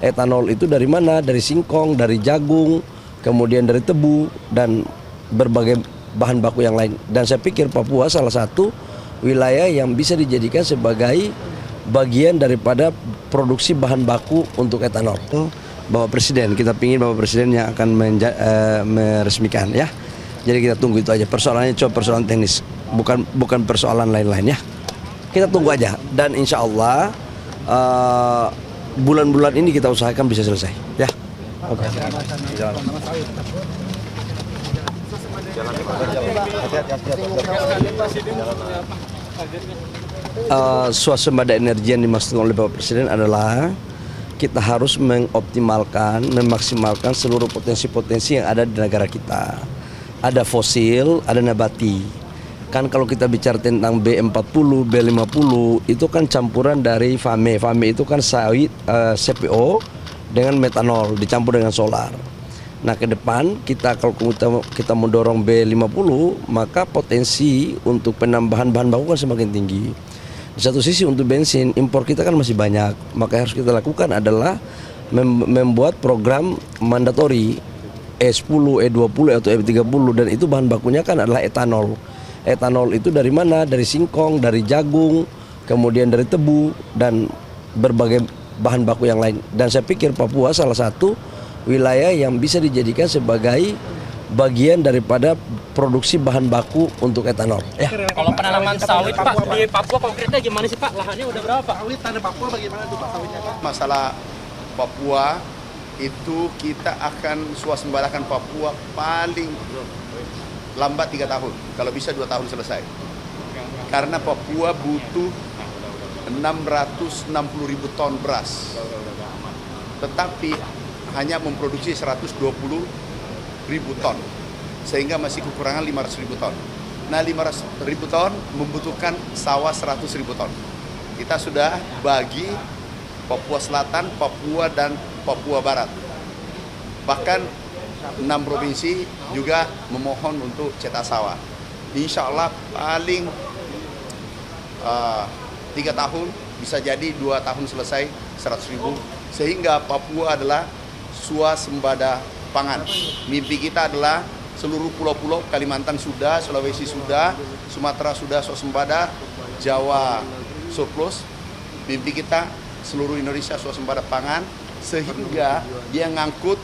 Etanol itu dari mana? Dari singkong, dari jagung, kemudian dari tebu, dan berbagai bahan baku yang lain. Dan saya pikir Papua salah satu wilayah yang bisa dijadikan sebagai bagian daripada produksi bahan baku untuk etanol. Bapak Presiden, kita pingin Bapak Presiden yang akan meresmikan ya. Jadi kita tunggu itu aja. Persoalannya cuma persoalan teknis, bukan persoalan lain-lain ya. Kita tunggu aja, dan insya Allah bulan-bulan ini kita usahakan bisa selesai ya. Oke. Swasembada energi yang dimaksud oleh Bapak Presiden adalah kita harus mengoptimalkan, memaksimalkan seluruh potensi-potensi yang ada di negara kita. Ada fosil, ada nabati. Kan kalau kita bicara tentang B40, B50 itu kan campuran dari FAME. FAME itu kan sawit, CPO dengan metanol dicampur dengan solar. Nah ke depan kalau kita mendorong B50, maka potensi untuk penambahan bahan baku kan semakin tinggi. Di satu sisi untuk bensin impor kita kan masih banyak, maka yang harus kita lakukan adalah membuat program mandatori E10, E20 atau E30, dan itu bahan bakunya kan adalah etanol. Etanol itu dari mana? Dari singkong, dari jagung, kemudian dari tebu, dan berbagai bahan baku yang lain. Dan saya pikir Papua salah satu wilayah yang bisa dijadikan sebagai bagian daripada produksi bahan baku untuk etanol. Ya. Kalau penanaman sawit Pak di Papua konkretnya gimana sih Pak? Lahannya udah berapa Pak? Sawit tanah Papua bagaimana tuh Pak sawitnya Pak? Masalah Papua itu kita akan swasembadakan Papua paling lambat 3 tahun, kalau bisa 2 tahun selesai. Karena Papua butuh 660.000 ton beras, tetapi hanya memproduksi 120.000 ton, sehingga masih kekurangan 500.000 ton. Nah 500.000 ton membutuhkan sawah 100.000 ton. Kita sudah bagi Papua Selatan, Papua, dan Papua Barat. Bahkan 6 provinsi juga memohon untuk cetak sawah. Insya Allah paling 3 tahun, bisa jadi 2 tahun selesai 100.000, sehingga Papua adalah swasembada pangan. Mimpi kita adalah seluruh pulau-pulau, Kalimantan sudah, Sulawesi sudah, Sumatera sudah swasembada, Jawa surplus. Mimpi kita seluruh Indonesia swasembada pangan, sehingga dia ngangkut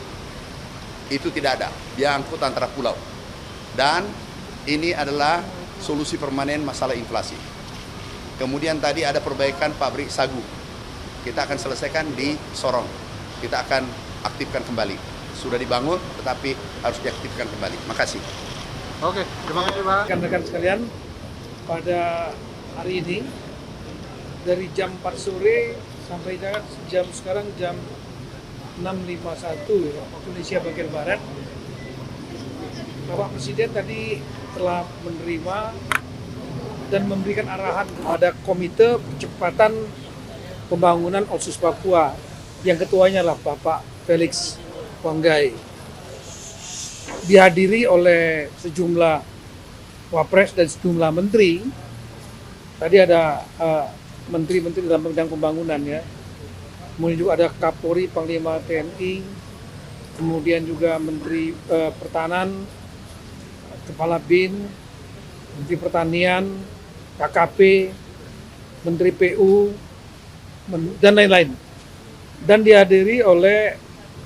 itu tidak ada, dia angkut antara pulau. Dan ini adalah solusi permanen masalah inflasi. Kemudian tadi ada perbaikan pabrik sagu, kita akan selesaikan di Sorong, kita akan aktifkan kembali. Sudah dibangun tetapi harus diaktifkan kembali. Makasih. Oke, terima kasih Pak. Rekan-rekan sekalian, pada hari ini dari jam 4 sore sampai jam sekarang jam 6.51 waktu Indonesia bagian Barat, Bapak Presiden tadi telah menerima dan memberikan arahan kepada Komite Percepatan Pembangunan Otsus Papua yang ketuanya lah Bapak Felix Wanggai, dihadiri oleh sejumlah wapres dan sejumlah menteri. Tadi ada menteri-menteri dalam bidang pembangunan ya. Kemudian juga ada Kapolri, Panglima TNI, kemudian juga Menteri Pertahanan, Kepala BIN, Menteri Pertanian, KKP, Menteri PU, dan lain-lain. Dan dihadiri oleh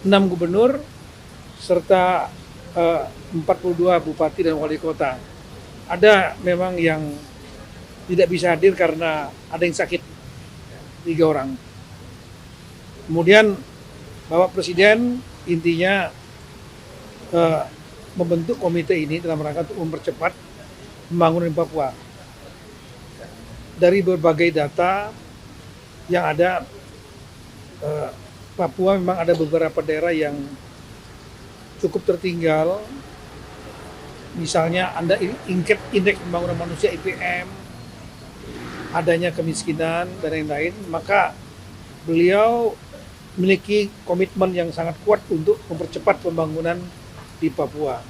6 gubernur serta 42 bupati dan wali kota. Ada memang yang tidak bisa hadir karena ada yang sakit, 3 orang. Kemudian Bapak Presiden intinya membentuk komite ini dalam rangka untuk mempercepat pembangunan di Papua. Dari berbagai data yang ada, Papua memang ada beberapa daerah yang cukup tertinggal. Misalnya Anda indeks pembangunan manusia IPM, adanya kemiskinan dan lain-lain, maka beliau memiliki komitmen yang sangat kuat untuk mempercepat pembangunan di Papua.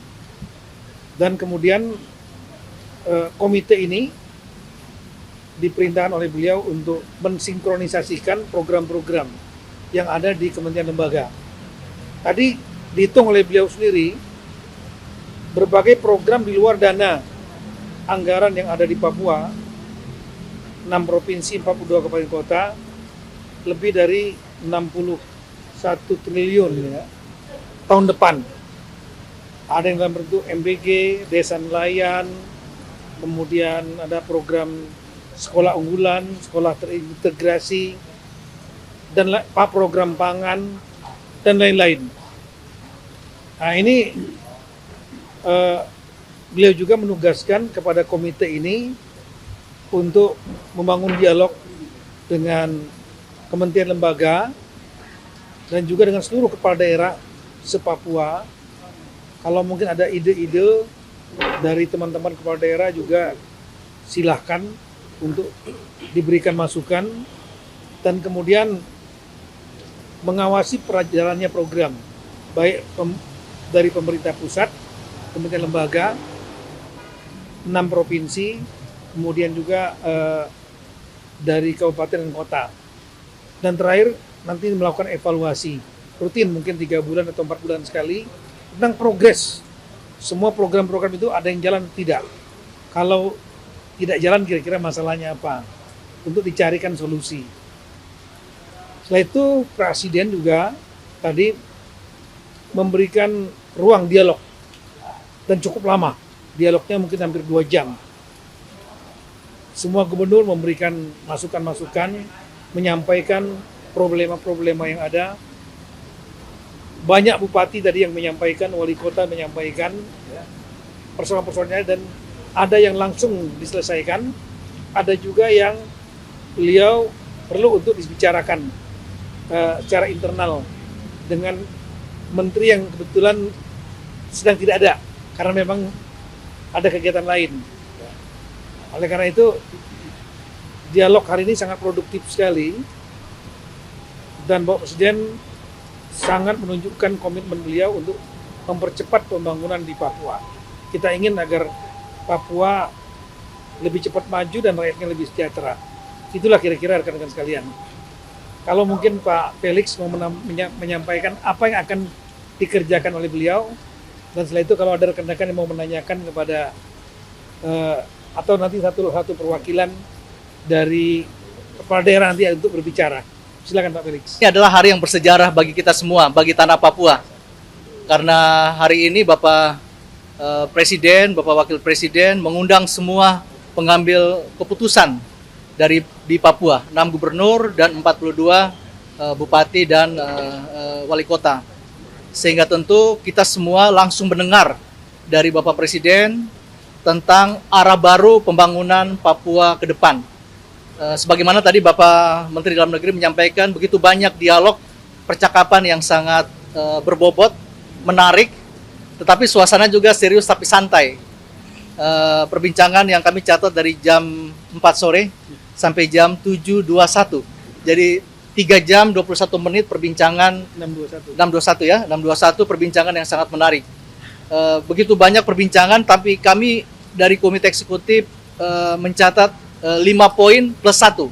Dan kemudian komite ini diperintahkan oleh beliau untuk mensinkronisasikan program-program yang ada di kementerian lembaga. Tadi dihitung oleh beliau sendiri, berbagai program di luar dana anggaran yang ada di Papua, 6 provinsi, 42 kabupaten kota, lebih dari 61 triliun ya, tahun depan. Ada yang dalam bentuk MBG, desa nelayan, kemudian ada program sekolah unggulan, sekolah terintegrasi, dan program pangan, dan lain-lain. Nah ini beliau juga menugaskan kepada komite ini untuk membangun dialog dengan kementerian lembaga dan juga dengan seluruh kepala daerah se-Papua. Kalau mungkin ada ide-ide dari teman-teman kepala daerah juga silahkan untuk diberikan masukan dan kemudian mengawasi perjalanannya program baik dari pemerintah pusat, kementerian lembaga, 6 provinsi, kemudian juga dari kabupaten dan kota. Dan terakhir nanti melakukan evaluasi rutin mungkin 3 bulan atau 4 bulan sekali tentang progres. Semua program-program itu ada yang jalan tidak. Kalau tidak jalan kira-kira masalahnya apa untuk dicarikan solusi. Setelah itu Presiden juga tadi memberikan ruang dialog dan cukup lama. Dialognya mungkin hampir 2 jam. Semua gubernur memberikan masukan-masukan, menyampaikan problema-problema yang ada. Banyak bupati tadi yang menyampaikan, wali kota menyampaikan persoalan-persoalannya, dan ada yang langsung diselesaikan, ada juga yang beliau perlu untuk dibicarakan secara internal dengan menteri yang kebetulan sedang tidak ada karena memang ada kegiatan lain. Oleh karena itu dialog hari ini sangat produktif sekali dan Bapak Presiden sangat menunjukkan komitmen beliau untuk mempercepat pembangunan di Papua. Kita ingin agar Papua lebih cepat maju dan rakyatnya lebih sejahtera. Itulah kira-kira rekan-rekan sekalian. Kalau mungkin Pak Felix mau menyampaikan apa yang akan dikerjakan oleh beliau, dan setelah itu kalau ada rekan-rekan yang mau menanyakan kepada atau nanti satu perwakilan dari kepala daerah nanti untuk berbicara. Silakan Pak Felix. Ini adalah hari yang bersejarah bagi kita semua, bagi tanah Papua. Karena hari ini Bapak Presiden, Bapak Wakil Presiden mengundang semua pengambil keputusan di Papua, 6 gubernur dan 42 bupati dan wali kota. Sehingga tentu kita semua langsung mendengar dari Bapak Presiden tentang arah baru pembangunan Papua ke depan. Sebagaimana tadi Bapak Menteri Dalam Negeri menyampaikan, begitu banyak dialog, percakapan yang sangat berbobot, menarik, tetapi suasana juga serius tapi santai. Perbincangan yang kami catat dari jam 4 sore sampai jam 7.21. Jadi 3 jam 21 menit perbincangan 621 ya, 621 perbincangan yang sangat menarik. Begitu banyak perbincangan, tapi kami dari Komite Eksekutif mencatat 5 poin plus 1.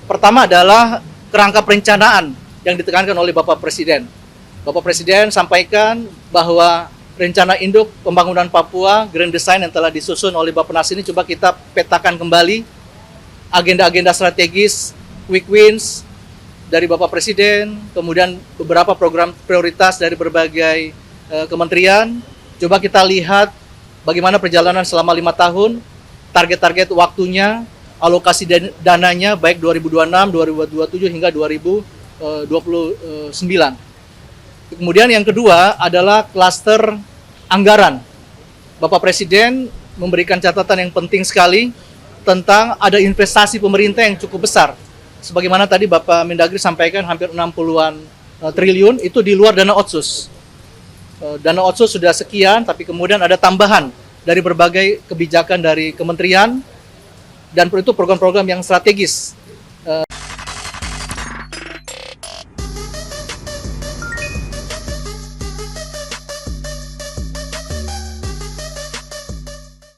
Pertama adalah kerangka perencanaan yang ditekankan oleh Bapak Presiden. Bapak Presiden sampaikan bahwa rencana induk pembangunan Papua, Grand Design yang telah disusun oleh Bappenas ini coba kita petakan kembali agenda-agenda strategis, quick wins dari Bapak Presiden, kemudian beberapa program prioritas dari berbagai kementerian. Coba kita lihat bagaimana perjalanan selama 5 tahun, target-target waktunya, alokasi dananya baik 2026, 2027 hingga 2029. Kemudian yang kedua adalah klaster anggaran. Bapak Presiden memberikan catatan yang penting sekali tentang ada investasi pemerintah yang cukup besar. Sebagaimana tadi Bapak Mendagri sampaikan hampir 60-an triliun itu di luar dana otsus. Dana otsus sudah sekian, tapi kemudian ada tambahan dari berbagai kebijakan dari kementerian dan itu program-program yang strategis